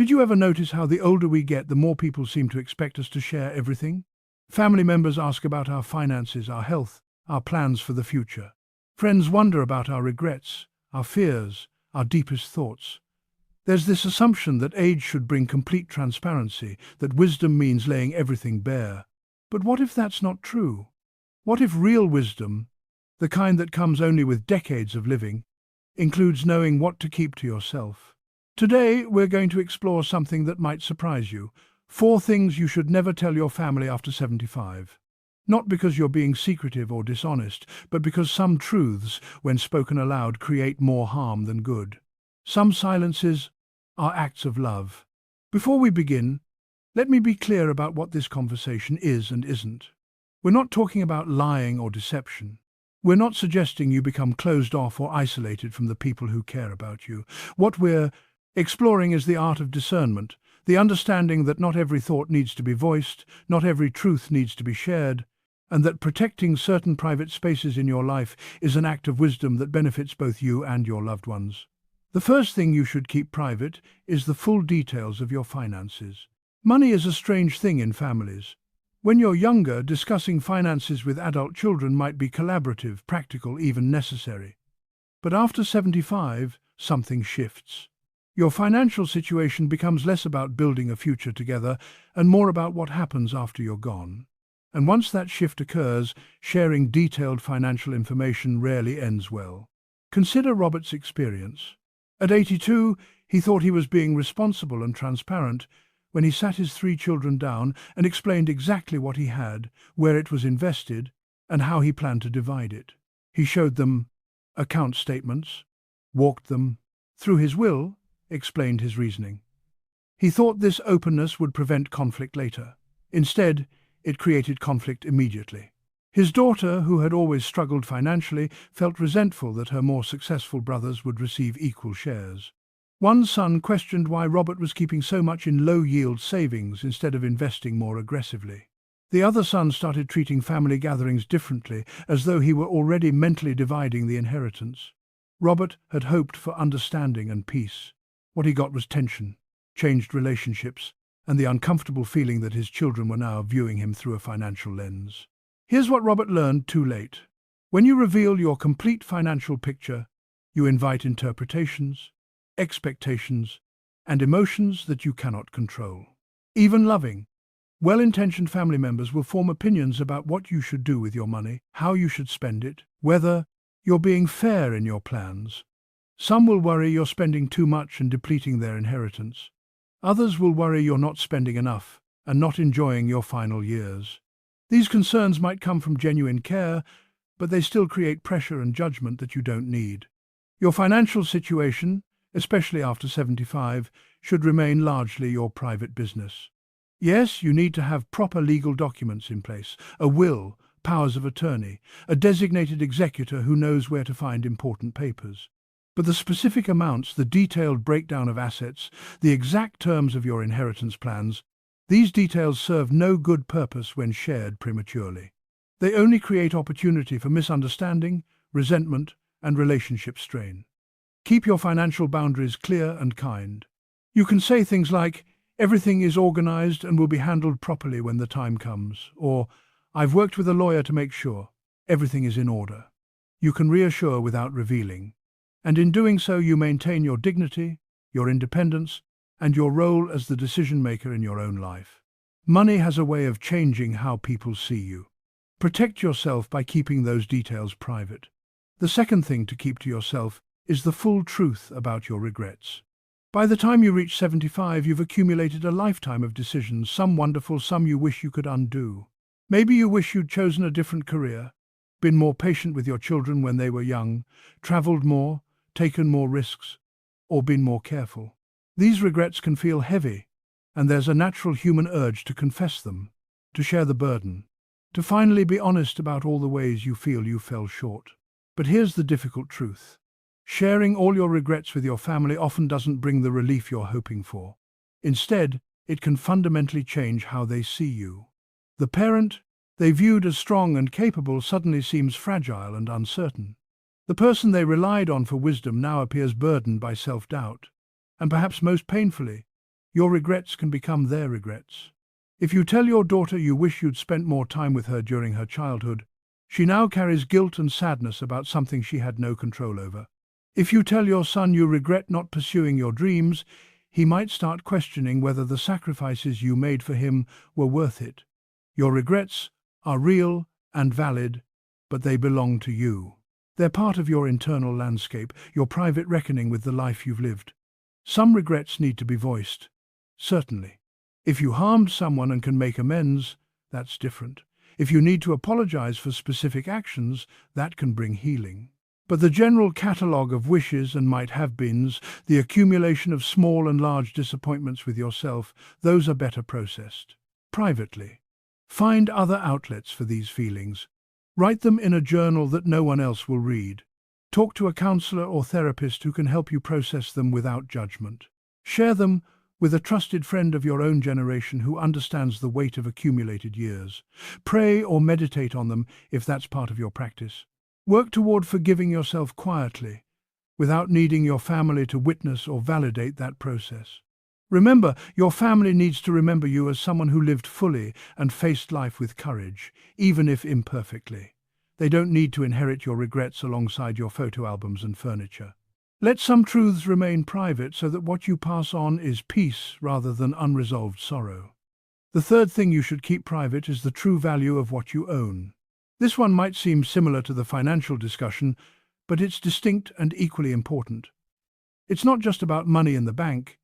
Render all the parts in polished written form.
Did you ever notice how the older we get, the more people seem to expect us to share everything? Family members ask about our finances, our health, our plans for the future. Friends wonder about our regrets, our fears, our deepest thoughts. There's this assumption that age should bring complete transparency, that wisdom means laying everything bare. But what if that's not true? What if real wisdom, the kind that comes only with decades of living, includes knowing what to keep to yourself? Today, we're going to explore something that might surprise you. 4 things you should never tell your family after 75. Not because you're being secretive or dishonest, but because some truths, when spoken aloud, create more harm than good. Some silences are acts of love. Before we begin, let me be clear about what this conversation is and isn't. We're not talking about lying or deception. We're not suggesting you become closed off or isolated from the people who care about you. What we're exploring is the art of discernment, the understanding that not every thought needs to be voiced, not every truth needs to be shared, and that protecting certain private spaces in your life is an act of wisdom that benefits both you and your loved ones. The first thing you should keep private is the full details of your finances. Money is a strange thing in families. When you're younger, discussing finances with adult children might be collaborative, practical, even necessary. But after 75, something shifts. Your financial situation becomes less about building a future together and more about what happens after you're gone. And once that shift occurs, sharing detailed financial information rarely ends well. Consider Robert's experience. At 82, he thought he was being responsible and transparent when he sat his 3 children down and explained exactly what he had, where it was invested, and how he planned to divide it. He showed them account statements, walked them through his will, explained his reasoning. He thought this openness would prevent conflict later. Instead, it created conflict immediately. His daughter, who had always struggled financially, felt resentful that her more successful brothers would receive equal shares. One son questioned why Robert was keeping so much in low-yield savings instead of investing more aggressively. The other son started treating family gatherings differently, as though he were already mentally dividing the inheritance. Robert had hoped for understanding and peace. What he got was tension, changed relationships, and the uncomfortable feeling that his children were now viewing him through a financial lens. Here's what Robert learned too late. When you reveal your complete financial picture, you invite interpretations, expectations, and emotions that you cannot control. Even loving, well-intentioned family members will form opinions about what you should do with your money, how you should spend it, whether you're being fair in your plans. Some will worry you're spending too much and depleting their inheritance. Others will worry you're not spending enough and not enjoying your final years. These concerns might come from genuine care, but they still create pressure and judgment that you don't need. Your financial situation, especially after 75, should remain largely your private business. Yes, you need to have proper legal documents in place, a will, powers of attorney, a designated executor who knows where to find important papers. But the specific amounts, the detailed breakdown of assets, the exact terms of your inheritance plans, these details serve no good purpose when shared prematurely. They only create opportunity for misunderstanding, resentment, and relationship strain. Keep your financial boundaries clear and kind. You can say things like, "Everything is organized and will be handled properly when the time comes," or "I've worked with a lawyer to make sure everything is in order." You can reassure without revealing. And in doing so, you maintain your dignity, your independence, and your role as the decision-maker in your own life. Money has a way of changing how people see you. Protect yourself by keeping those details private. The second thing to keep to yourself is the full truth about your regrets. By the time you reach 75, you've accumulated a lifetime of decisions, some wonderful, some you wish you could undo. Maybe you wish you'd chosen a different career, been more patient with your children when they were young, traveled more, taken more risks, or been more careful. These regrets can feel heavy, and there's a natural human urge to confess them, to share the burden, to finally be honest about all the ways you feel you fell short. But here's the difficult truth. Sharing all your regrets with your family often doesn't bring the relief you're hoping for. Instead, it can fundamentally change how they see you. The parent they viewed as strong and capable suddenly seems fragile and uncertain. The person they relied on for wisdom now appears burdened by self-doubt. And perhaps most painfully, Your regrets can become their regrets. If you tell your daughter you wish you'd spent more time with her during her childhood, she now carries guilt and sadness about something she had no control over. If you tell your son you regret not pursuing your dreams, he might start questioning whether the sacrifices you made for him were worth it. Your regrets are real and valid, but they belong to you. They're part of your internal landscape, your private reckoning with the life you've lived. Some regrets need to be voiced, certainly. If you harmed someone and can make amends, that's different. If you need to apologize for specific actions, that can bring healing. But the general catalogue of wishes and might-have-beens, the accumulation of small and large disappointments with yourself, those are better processed privately. Find other outlets for these feelings. Write them in a journal that no one else will read. Talk to a counselor or therapist who can help you process them without judgment. Share them with a trusted friend of your own generation who understands the weight of accumulated years. Pray or meditate on them if that's part of your practice. Work toward forgiving yourself quietly, without needing your family to witness or validate that process. Remember, your family needs to remember you as someone who lived fully and faced life with courage, even if imperfectly. They don't need to inherit your regrets alongside your photo albums and furniture. Let some truths remain private so that what you pass on is peace rather than unresolved sorrow. The third thing you should keep private is the true value of what you own. This one might seem similar to the financial discussion, but it's distinct and equally important. It's not just about money in the bank.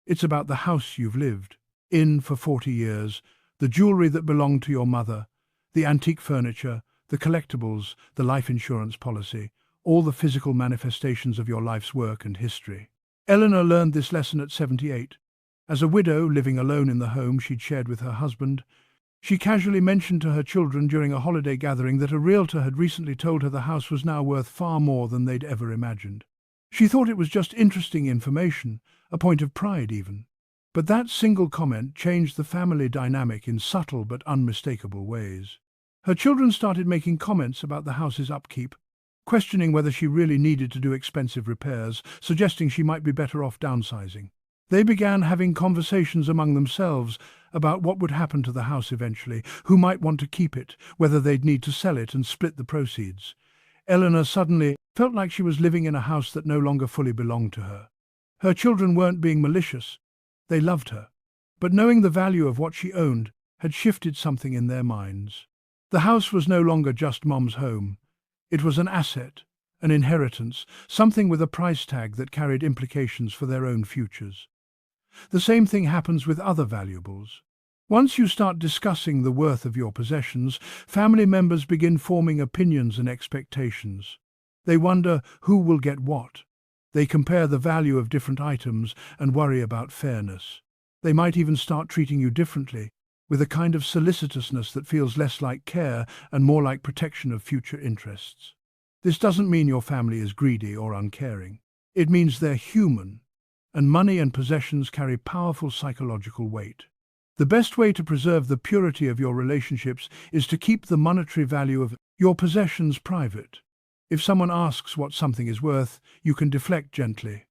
It's about the house you've lived in for 40 years, the jewelry that belonged to your mother, the antique furniture, the collectibles, the life insurance policy, all the physical manifestations of your life's work and history. Eleanor learned this lesson at 78. As a widow living alone in the home she'd shared with her husband, she casually mentioned to her children during a holiday gathering that a realtor had recently told her the house was now worth far more than they'd ever imagined. She thought it was just interesting information, a point of pride even. But that single comment changed the family dynamic in subtle but unmistakable ways. Her children started making comments about the house's upkeep, questioning whether she really needed to do expensive repairs, suggesting she might be better off downsizing. They began having conversations among themselves about what would happen to the house eventually, who might want to keep it, whether they'd need to sell it and split the proceeds. Eleanor suddenly felt like she was living in a house that no longer fully belonged to her. Her children weren't being malicious. They loved her. But knowing the value of what she owned had shifted something in their minds. The house was no longer just Mom's home. It was an asset, an inheritance, something with a price tag that carried implications for their own futures. The same thing happens with other valuables. Once you start discussing the worth of your possessions, family members begin forming opinions and expectations. They wonder who will get what. They compare the value of different items and worry about fairness. They might even start treating you differently, with a kind of solicitousness that feels less like care and more like protection of future interests. This doesn't mean your family is greedy or uncaring. It means they're human, and money and possessions carry powerful psychological weight. The best way to preserve the purity of your relationships is to keep the monetary value of your possessions private. If someone asks what something is worth, you can deflect gently.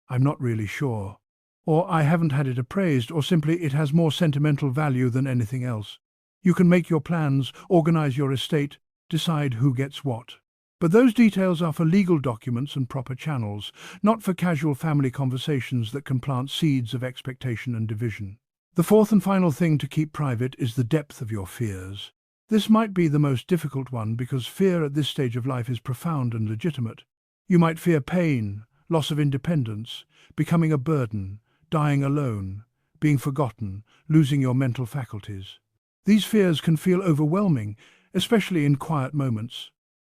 "I'm not really sure." Or "I haven't had it appraised," or simply "it has more sentimental value than anything else." You can make your plans, organize your estate, decide who gets what. But those details are for legal documents and proper channels, not for casual family conversations that can plant seeds of expectation and division. The fourth and final thing to keep private is the depth of your fears. This might be the most difficult one because fear at this stage of life is profound and legitimate. You might fear pain, loss of independence, becoming a burden, dying alone, being forgotten, losing your mental faculties. These fears can feel overwhelming, especially in quiet moments,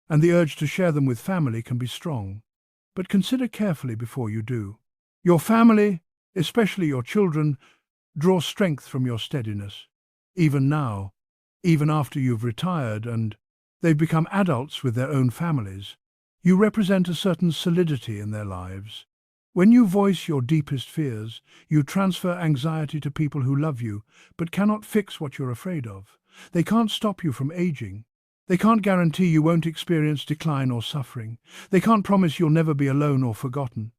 and the urge to share them with family can be strong. But consider carefully before you do. Your family, especially your children, draw strength from your steadiness. Even now, even after you've retired and they've become adults with their own families, you represent a certain solidity in their lives. When you voice your deepest fears, you transfer anxiety to people who love you, but cannot fix what you're afraid of. They can't stop you from aging. They can't guarantee you won't experience decline or suffering. They can't promise you'll never be alone or forgotten.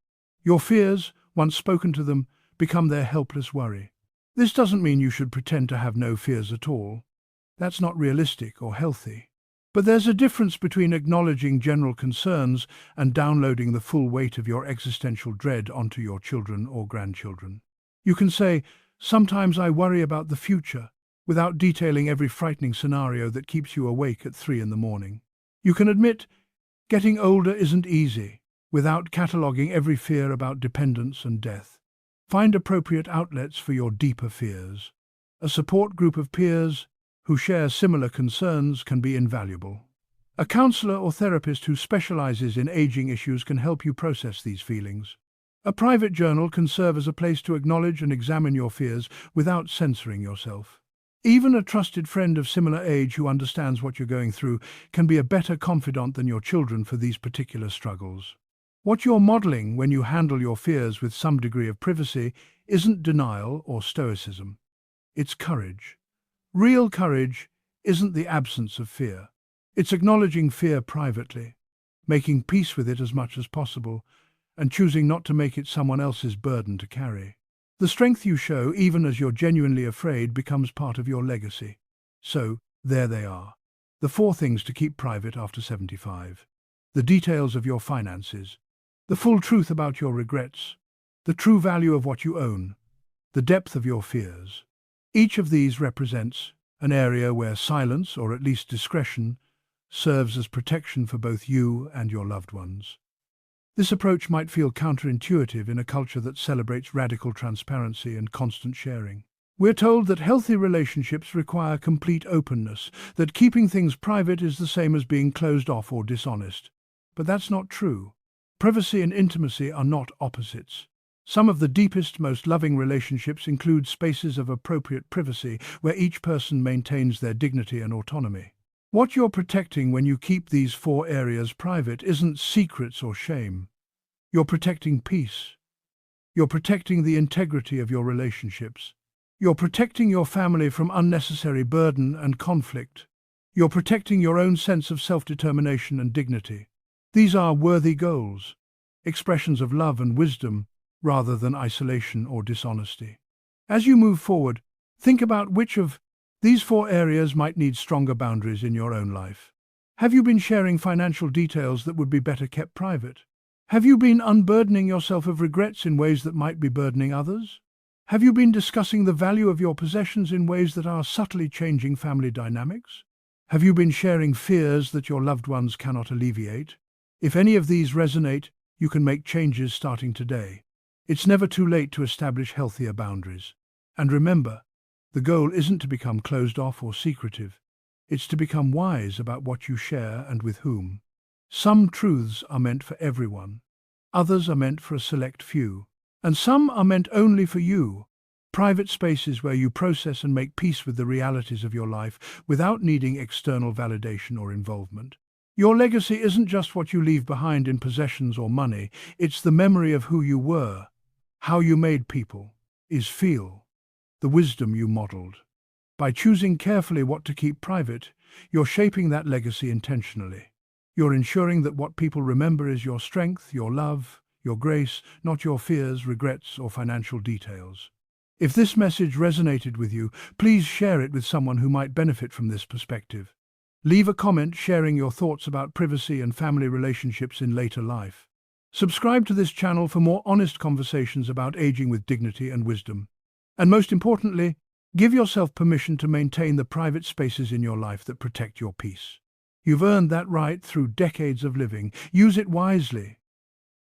Your fears, once spoken to them, become their helpless worry. This doesn't mean you should pretend to have no fears at all. That's not realistic or healthy. But there's a difference between acknowledging general concerns and downloading the full weight of your existential dread onto your children or grandchildren. You can say, "Sometimes I worry about the future," without detailing every frightening scenario that keeps you awake at 3 in the morning. You can admit, "Getting older isn't easy," without cataloguing every fear about dependence and death. Find appropriate outlets for your deeper fears. A support group of peers who share similar concerns can be invaluable. A counselor or therapist who specializes in aging issues can help you process these feelings. A private journal can serve as a place to acknowledge and examine your fears without censoring yourself. Even a trusted friend of similar age who understands what you're going through can be a better confidant than your children for these particular struggles. What you're modeling when you handle your fears with some degree of privacy isn't denial or stoicism. It's courage. Real courage isn't the absence of fear. It's acknowledging fear privately, making peace with it as much as possible, and choosing not to make it someone else's burden to carry. The strength you show, even as you're genuinely afraid, becomes part of your legacy. So, there they are. The 4 things to keep private after 75. The details of your finances. The full truth about your regrets. The true value of what you own. The depth of your fears. Each of these represents an area where silence, or at least discretion, serves as protection for both you and your loved ones. This approach might feel counterintuitive in a culture that celebrates radical transparency and constant sharing. We're told that healthy relationships require complete openness, that keeping things private is the same as being closed off or dishonest. But that's not true. Privacy and intimacy are not opposites. Some of the deepest, most loving relationships include spaces of appropriate privacy where each person maintains their dignity and autonomy. What you're protecting when you keep these 4 areas private isn't secrets or shame. You're protecting peace. You're protecting the integrity of your relationships. You're protecting your family from unnecessary burden and conflict. You're protecting your own sense of self-determination and dignity. These are worthy goals, expressions of love and wisdom rather than isolation or dishonesty. As you move forward, think about which of these 4 areas might need stronger boundaries in your own life. Have you been sharing financial details that would be better kept private? Have you been unburdening yourself of regrets in ways that might be burdening others? Have you been discussing the value of your possessions in ways that are subtly changing family dynamics? Have you been sharing fears that your loved ones cannot alleviate? If any of these resonate, you can make changes starting today. It's never too late to establish healthier boundaries. And remember, the goal isn't to become closed off or secretive. It's to become wise about what you share and with whom. Some truths are meant for everyone. Others are meant for a select few. And some are meant only for you. Private spaces where you process and make peace with the realities of your life without needing external validation or involvement. Your legacy isn't just what you leave behind in possessions or money. It's the memory of who you were, how you made people feel, the wisdom you modeled. By choosing carefully what to keep private, you're shaping that legacy intentionally. You're ensuring that what people remember is your strength, your love, your grace, not your fears, regrets, or financial details. If this message resonated with you, please share it with someone who might benefit from this perspective. Leave a comment sharing your thoughts about privacy and family relationships in later life. Subscribe to this channel for more honest conversations about aging with dignity and wisdom. And most importantly, give yourself permission to maintain the private spaces in your life that protect your peace. You've earned that right through decades of living. Use it wisely,